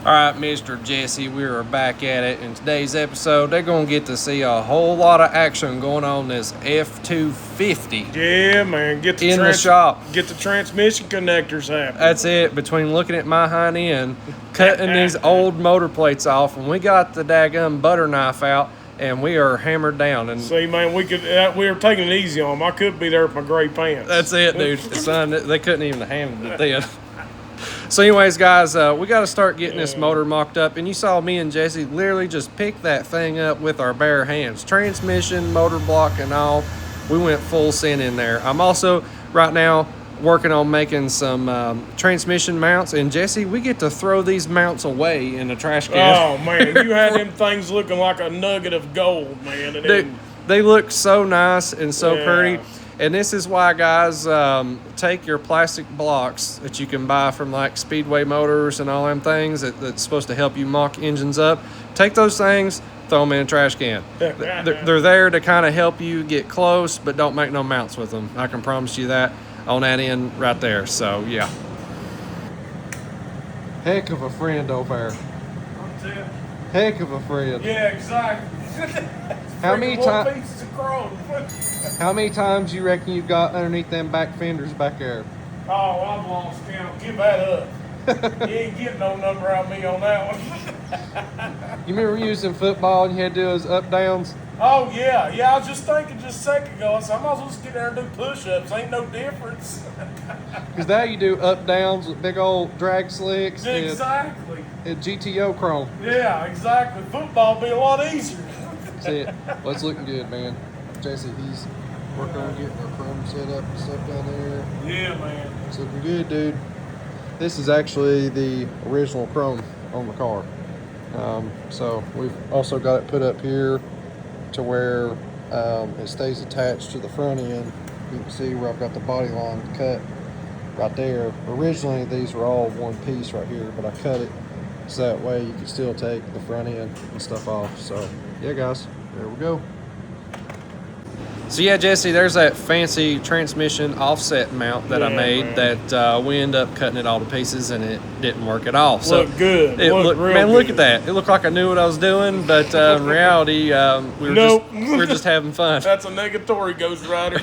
All right, Mr. Jesse, we are back at it. In today's episode, they're going to get to see a whole lot of action going on this F250. Yeah, man. Get the shop. Get the transmission connectors happening. That's it. Between looking at my hind end, cutting these old motor plates off, and we got the daggum butter knife out, and we are hammered down. And see, man, we were taking it easy on them. I could be there with my gray pants. That's it, dude. Son, they couldn't even handle it then. So anyways, guys, we got to start getting this motor mocked up. And you saw me and Jesse literally just pick that thing up with our bare hands. Transmission, motor block, and all. We went full send in there. I'm also, right now, working on making some transmission mounts. And Jesse, we get to throw these mounts away in the trash can. Oh, man. You had them things looking like a nugget of gold, man. And dude, they look so nice and so pretty. And this is why, guys, take your plastic blocks that you can buy from like Speedway Motors and all them things that's supposed to help you mock engines up. Take those things, throw them in a trash can. They're there to kind of help you get close, but don't make no mounts with them. I can promise you that on that end right there. So, yeah. Heck of a friend over there. Heck of a friend. Yeah, exactly. How many times you reckon you've got underneath them back fenders back there? Oh, I've lost count. Give that up. You ain't getting no number out of me on that one. You remember using football and you had to do those up downs? Oh, yeah. Yeah, I was just thinking just a second ago. I said, I might as well just get there and do push-ups. Ain't no difference. Because now you do up downs with big old drag slicks. Exactly. And GTO chrome. Yeah, exactly. Football be a lot easier. See it. Well, it's looking good, man. Jesse, he's working on getting our chrome set up and stuff down there. Yeah, man. It's looking good, dude. This is actually the original chrome on the car. So we've also got it put up here to where it stays attached to the front end. You can see where I've got the body line cut right there. Originally, these were all one piece right here, but I cut it so that way you can still take the front end and stuff off. So yeah, guys, there we go. So yeah, Jesse, there's that fancy transmission offset mount that I made, man. That we ended up cutting it all to pieces and it didn't work at all. So look good. Look at that. It looked like I knew what I was doing, but in reality, we were just having fun. That's a negatory Ghost Rider.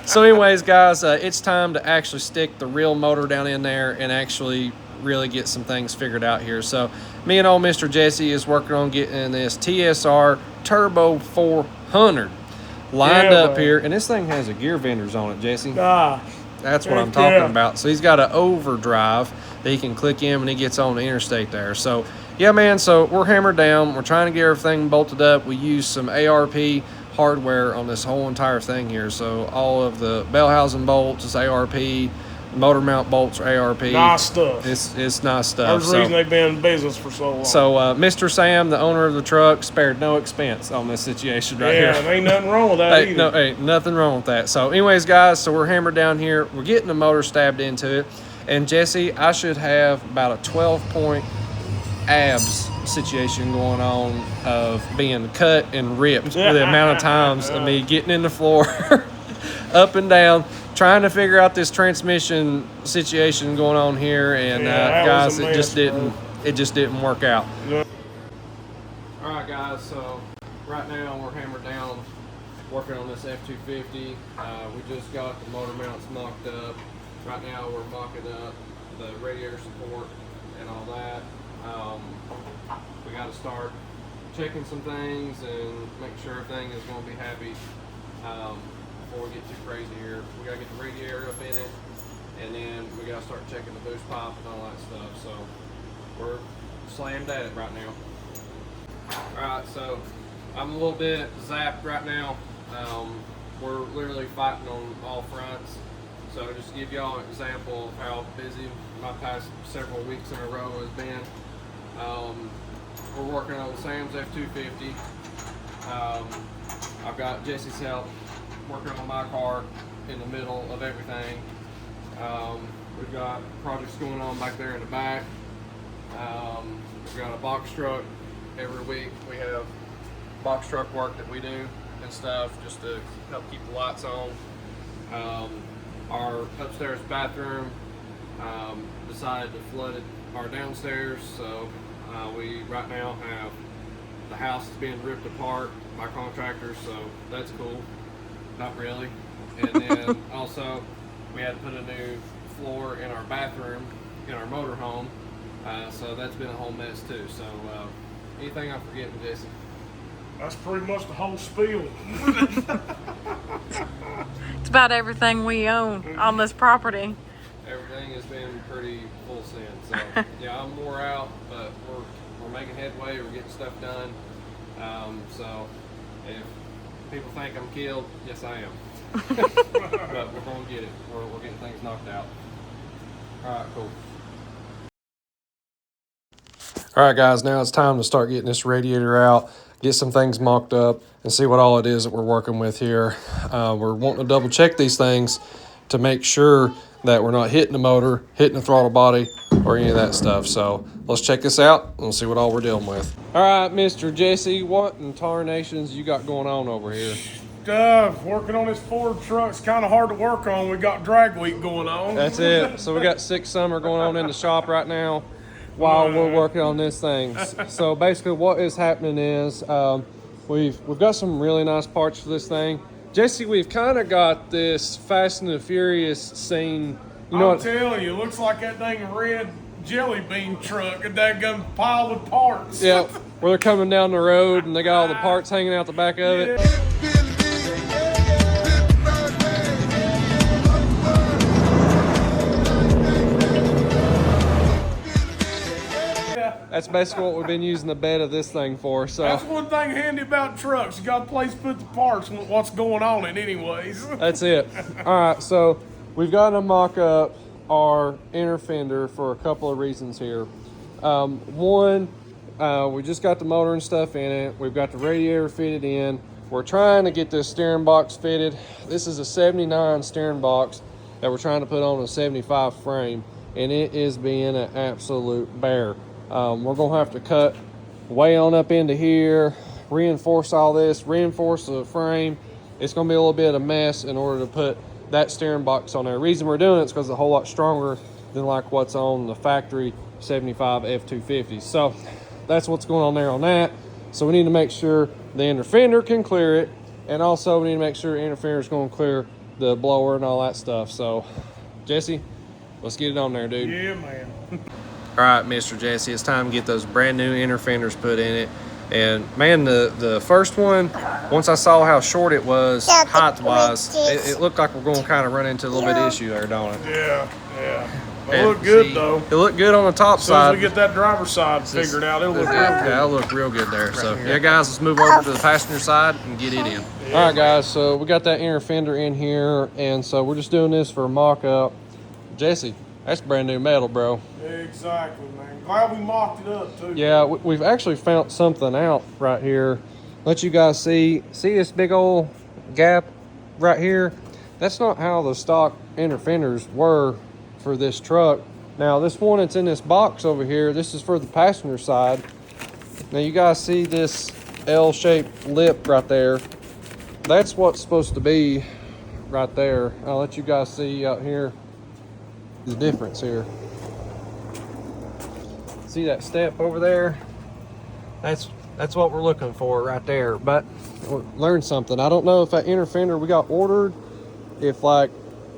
So anyways, guys, it's time to actually stick the real motor down in there and actually really get some things figured out here. So me and old Mr. Jesse is working on getting this TSR Turbo 400 lined up here, and this thing has a gear vendors on it, Jesse. That's what I'm talking about. So he's got an overdrive that he can click in when he gets on the interstate there. So yeah, man, so we're hammered down. We're trying to get everything bolted up. We use some ARP hardware on this whole entire thing here. So all of the bell housing bolts is ARP. Motor mount bolts are ARP. Nice stuff. It's nice stuff. There's a reason they've been in business for so long. So Mr. Sam, the owner of the truck, spared no expense on this situation right here. Yeah, there ain't nothing wrong with that either. No, ain't nothing wrong with that. So anyways, guys, so we're hammered down here. We're getting the motor stabbed into it. And Jesse, I should have about a 12-point abs situation going on of being cut and ripped for the amount of times of me getting in the floor, up and down, trying to figure out this transmission situation going on here, and guys, it just didn't work out. Yeah. All right, guys, so right now we're hammered down working on this F250. We just got the motor mounts mocked up. Right now we're mocking up the radiator support and all that. We got to start checking some things and make sure everything is going to be happy. Before we get too crazy here, we gotta get the radiator up in it, and then we gotta start checking the boost pipe and all that stuff. So we're slammed at it right now. Alright, so I'm a little bit zapped right now. We're literally fighting on all fronts. So just to give y'all an example of how busy my past several weeks in a row has been. We're working on Sam's F250. I've got Jesse's help working on my car in the middle of everything. We've got projects going on back there in the back. We've got a box truck. Every week we have box truck work that we do and stuff just to help keep the lights on. Our upstairs bathroom decided to flood our downstairs. So we right now have the house is being ripped apart by contractors, so that's cool. Not really. And then also we had to put a new floor in our bathroom in our motorhome, so that's been a whole mess too. So anything I'm forgetting, Jesse? That's pretty much the whole spiel. It's about everything we own on this property. Everything has been pretty full send. So yeah, I'm wore out, but we're making headway. We're getting stuff done. So if people think I'm killed, yes I am. But we're gonna get it. We're getting things knocked out. All right, cool. All right, guys, now it's time to start getting this radiator out, get some things mocked up, and see what all it is that we're working with here. We're wanting to double check these things to make sure that we're not hitting the motor, hitting the throttle body, or any of that stuff. So let's check this out and we'll see what all we're dealing with. All right, Mr. Jesse, what in tarnations you got going on over here? Working on this Ford truck's kind of hard to work on. We got drag week going on. That's it. So we got 6 summer going on in the shop right now while we're working on this thing. So basically what is happening is we've got some really nice parts for this thing. Jesse, we've kind of got this Fast and the Furious scene. You know I'm telling you, looks like that dang red jelly bean truck, a daggum pile of parts. Yeah, where they're coming down the road and they got all the parts hanging out the back of it. That's basically what we've been using the bed of this thing for. So that's one thing handy about trucks. You got a place to put the parts and what's going on it anyways. That's it. All right, so we've got to mock up our inner fender for a couple of reasons here. One, we just got the motor and stuff in it. We've got the radiator fitted in. We're trying to get this steering box fitted. This is a 79 steering box that we're trying to put on a 75 frame, and it is being an absolute bear. We're gonna have to cut way on up into here, reinforce all this, reinforce the frame. It's gonna be a little bit of a mess in order to put that steering box on there. The reason we're doing it is because it's a whole lot stronger than like what's on the factory 75 F250. So that's what's going on there on that. So we need to make sure the inner fender can clear it, and also we need to make sure the inner fender is going to clear the blower and all that stuff. So Jesse, let's get it on there, dude. Yeah, man. All right, Mr. Jesse, it's time to get those brand new inner fenders put in it. And man, the first one, once I saw how short it was, height-wise, it looked like we're going to kind of run into a little bit of issue there, don't it? Yeah. It looked good, though. It looked good on the top As side. soon as we get that driver's side figured out, it'll look real good. Yeah, it'll look real good there. So, yeah, guys, let's move over to the passenger side and get it in. All right, guys, so we got that inner fender in here, and so we're just doing this for a mock-up. Jesse, that's brand new metal, bro. Exactly, man. Glad we mocked it up, too. Yeah, we've actually found something out right here. Let you guys see this big old gap right here? That's not how the stock inner fenders were for this truck. Now, this one that's in this box over here, this is for the passenger side. Now, you guys see this L-shaped lip right there? That's what's supposed to be right there. I'll let you guys see out here the difference here. See that step over there? That's what we're looking for right there. But learned something. I don't know if that inner fender we got ordered, if like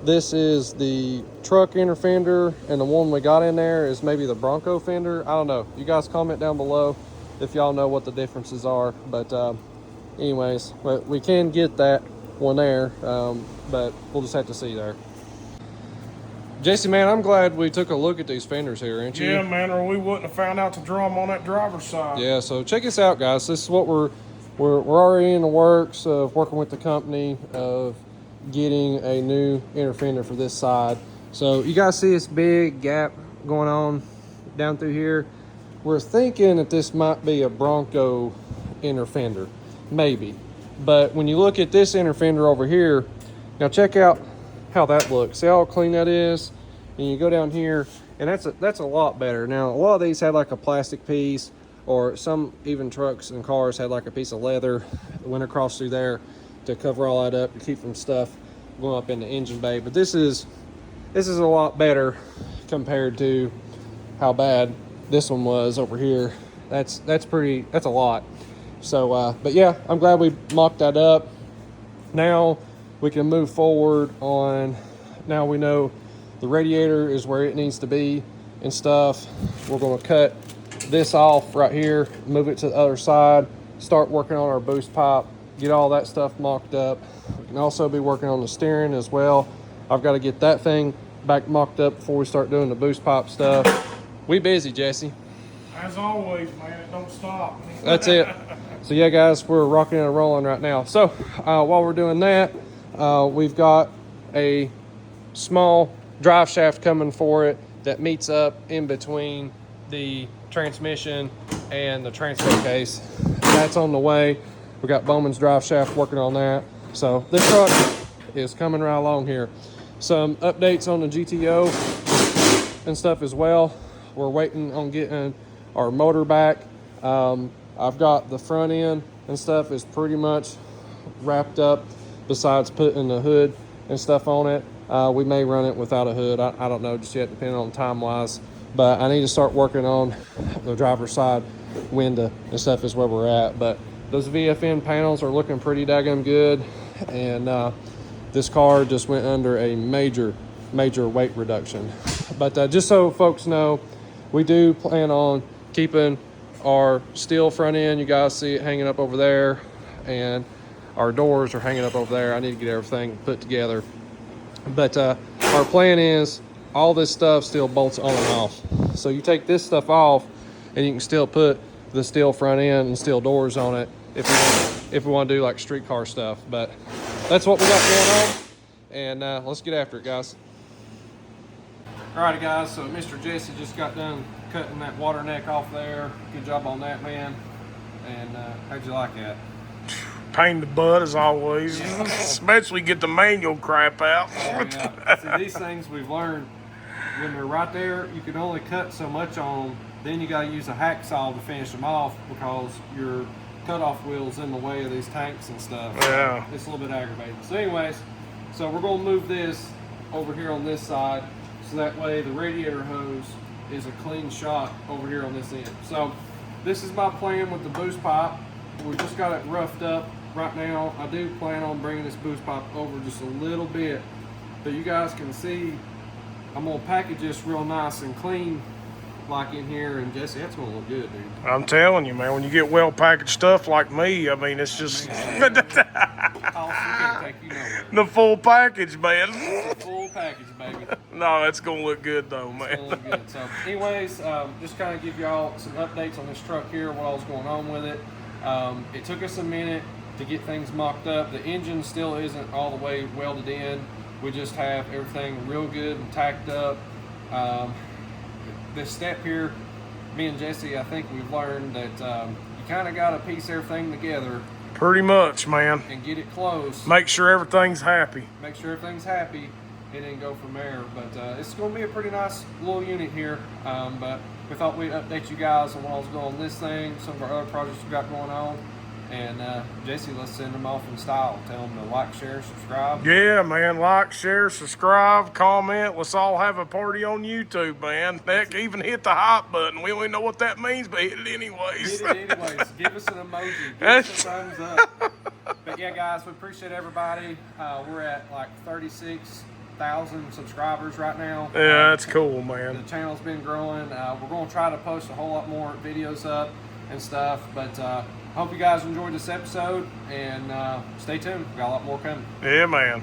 this is the truck inner fender and the one we got in there is maybe the Bronco fender. I don't know. You guys comment down below if y'all know what the differences are. But anyways, we can get that one there, but we'll just have to see there. Jesse, man, I'm glad we took a look at these fenders here, ain't you? Yeah, man, or we wouldn't have found out to draw them on that driver's side. Yeah, so check this out, guys. This is what we're already in the works of working with the company of getting a new inner fender for this side. So you guys see this big gap going on down through here? We're thinking that this might be a Bronco inner fender, maybe. But when you look at this inner fender over here, now check out how that looks. See how clean that is? And you go down here, and that's a lot better. Now, a lot of these had like a plastic piece, or some even trucks and cars had like a piece of leather that went across through there to cover all that up to keep from stuff going up in the engine bay. But this is a lot better compared to how bad this one was over here. That's a lot. So, but yeah, I'm glad we mocked that up. Now we can move forward on, now we know the radiator is where it needs to be and stuff. We're gonna cut this off right here, move it to the other side, start working on our boost pipe, get all that stuff mocked up. We can also be working on the steering as well. I've got to get that thing back mocked up before we start doing the boost pipe stuff. We busy, Jesse. As always, man, it don't stop. That's it. So yeah, guys, we're rocking and rolling right now. So while we're doing that, we've got a small drive shaft coming for it that meets up in between the transmission and the transfer case. That's on the way. We got Bowman's drive shaft working on that. So this truck is coming right along here. Some updates on the GTO and stuff as well. We're waiting on getting our motor back. I've got the front end and stuff is pretty much wrapped up besides putting the hood and stuff on it. We may run it without a hood. I don't know just yet, depending on time wise. But I need to start working on the driver's side window and stuff is where we're at. But those VFN panels are looking pretty daggum good. And this car just went under a major weight reduction. But just so folks know, we do plan on keeping our steel front end. You guys see it hanging up over there, and our doors are hanging up over there. I need to get everything put together. But our plan is all this stuff still bolts on and off. So you take this stuff off and you can still put the steel front end and steel doors on it if we want to do like streetcar stuff. But that's what we got going on, and let's get after it, guys. Alrighty, guys, so Mr. Jesse just got done cutting that water neck off there. Good job on that, man. And how'd you like that? Pain in the butt as always, especially get the manual crap out. Yeah. See, these things we've learned, when they're right there, you can only cut so much on them. Then you got to use a hacksaw to finish them off because your cutoff wheel's in the way of these tanks and stuff. Yeah. It's a little bit aggravating. So anyways, so we're going to move this over here on this side so that way the radiator hose is a clean shot over here on this end. So this is my plan with the boost pipe. We just got it roughed up right now. I do plan on bringing this boost pipe over just a little bit, but you guys can see I'm gonna package this real nice and clean like in here, and Jesse, that's gonna look good, dude. I'm telling you, man, when you get well packaged stuff like me, I mean, it's just the full package, man. The full package, baby. No, it's gonna look good though, man. It's gonna look good. So anyways, just kind of give y'all some updates on this truck here, what all's going on with it. It took us a minute to get things mocked up. The engine still isn't all the way welded in. We just have everything real good and tacked up. This step here, me and Jesse, I think we've learned that you kind of got to piece everything together. Pretty much, man. And get it close. Make sure everything's happy. Make sure everything's happy, and then go from there. But it's going to be a pretty nice little unit here. But we thought we'd update you guys on what I was doing on this thing, some of our other projects we got going on. And Jesse, let's send them off in style. Tell them to like, share, subscribe. Yeah, man. Like, share, subscribe, comment. Let's all have a party on YouTube, man. Heck, even hit the hot button. We don't even know what that means, but hit it anyways. Hit it anyways. Give us an emoji. Give us a thumbs up. But yeah, guys, we appreciate everybody. We're at like 36,000 subscribers right now. Yeah, that's cool, man. The channel's been growing. We're going to try to post a whole lot more videos up and stuff. But hope you guys enjoyed this episode, and stay tuned. We got a lot more coming. Yeah, man.